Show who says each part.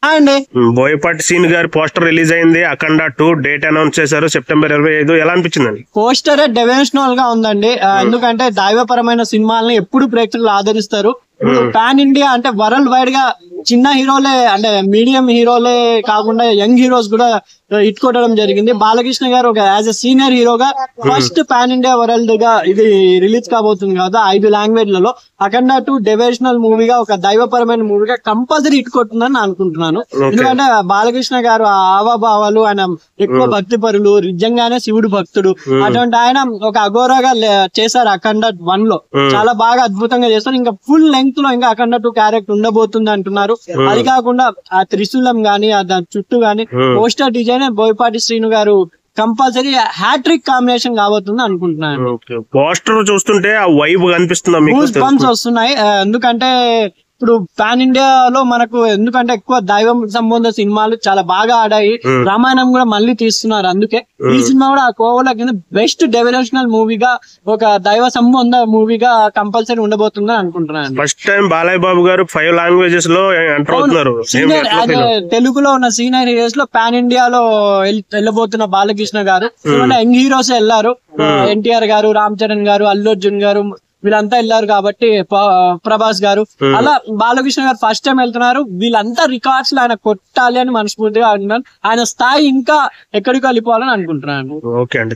Speaker 1: అండి
Speaker 2: బోయపాటి సీన్ గారి poster release అయింది. అఖండ 2 డేట్ అనౌన్స్ చేశారు సెప్టెంబర్ 25. ఎలా అనిపించిందండి?
Speaker 1: పోస్టర్ డెవోషనల్ గా ఉందండి. ఎందుకంటే దైవపరమైన సినిమాలని ఎప్పుడు ప్రేక్షకులు ఆదరిస్తారు. ఇప్పుడు పాన్ ఇండియా అంటే వరల్డ్ వైడ్ గా చిన్న హీరోలే అంటే మీడియం హీరోలే కాకుండా యంగ్ హీరోస్ కూడా హిట్ కొట్టడం జరిగింది. బాలకృష్ణ గారు ఒక యాజ్ ఎ సీనియర్ హీరోగా ఫస్ట్ పాన్ ఇండియా వరల్డ్ గా ఇది రిలీజ్ కాబోతుంది కదా 5 లాంగ్వేజ్లలో. అఖండ 2 డెవోషనల్ మూవీగా ఒక దైవపరమైన మూవీగా కంపల్సరీ హిట్ కొట్టుందని అనుకుంటున్నాను. ఎందుకంటే బాలకృష్ణ గారు ఆవాభావాలు, ఆయన ఎక్కువ భక్తి పరులు, నిజంగానే శివుడు భక్తుడు. అటువంటి ఆయన ఒక అఘోరాగా చేశారు అఖండ 1 లో. చాలా బాగా అద్భుతంగా చేస్తారు. ఇంకా ఫుల్ లెంగ్త్ లో ఇంకా అఖండ 2 క్యారెక్టర్ ఉండబోతుంది అంటున్నారు. అది కాకుండా ఆ త్రిశూలం గానీ దాని చుట్టూ గానీ పోస్టర్ డిజైన్ బోయపాటి శ్రీను గారు కంపల్సరీ హ్యాట్రిక్ కాంబినేషన్ కాబోతుంది అనుకుంటున్నాను.
Speaker 2: పోస్టర్ చూస్తుంటే ఆ వైబ్ కనిపిస్తుందా మీకు?
Speaker 1: గూస్ బంప్స్ వస్తున్నాయి. ఎందుకంటే ఇప్పుడు పాన్ ఇండియాలో మనకు ఎందుకంటే ఎక్కువ దైవం సంబంధ సినిమాలు చాలా బాగా ఆడాయి. రామాయణం కూడా మళ్ళీ తీస్తున్నారు. అందుకే ఈ సినిమా కూడా ఆ కోవలో కింద బెస్ట్ డెవోషనల్ మూవీగా ఒక దైవ సంబంధ మూవీగా కంపల్సరీ ఉండబోతుందని అనుకుంటున్నాను.
Speaker 2: ఫస్ట్ టైం బాలయ్య బాబు గారు 5 లాంగ్వేజెస్ లో ఎంటర్ అవుతున్నారు.
Speaker 1: తెలుగులో ఉన్న సీనియర్ హీరోస్ లో పాన్ ఇండియాలో వెళ్ళబోతున్న బాలకృష్ణ గారు, యంగ్ హీరోస్ వెళ్లారు. ఎన్టీఆర్ గారు, రామ్ చరణ్ గారు, అల్లు అర్జున్ గారు వీళ్ళంతా వెళ్ళారు కాబట్టి, ప్రభాస్ గారు, అలా బాలకృష్ణ గారు ఫస్ట్ టైం వెళ్తున్నారు. వీళ్ళంతా రికార్డ్స్ ఆయన కొట్టాలి అని మనస్ఫూర్తిగా అంటున్నాను. ఆయన స్థాయి ఇంకా ఎక్కడికి వెళ్ళిపోవాలని అనుకుంటున్నాను.
Speaker 2: ఓకే అండి.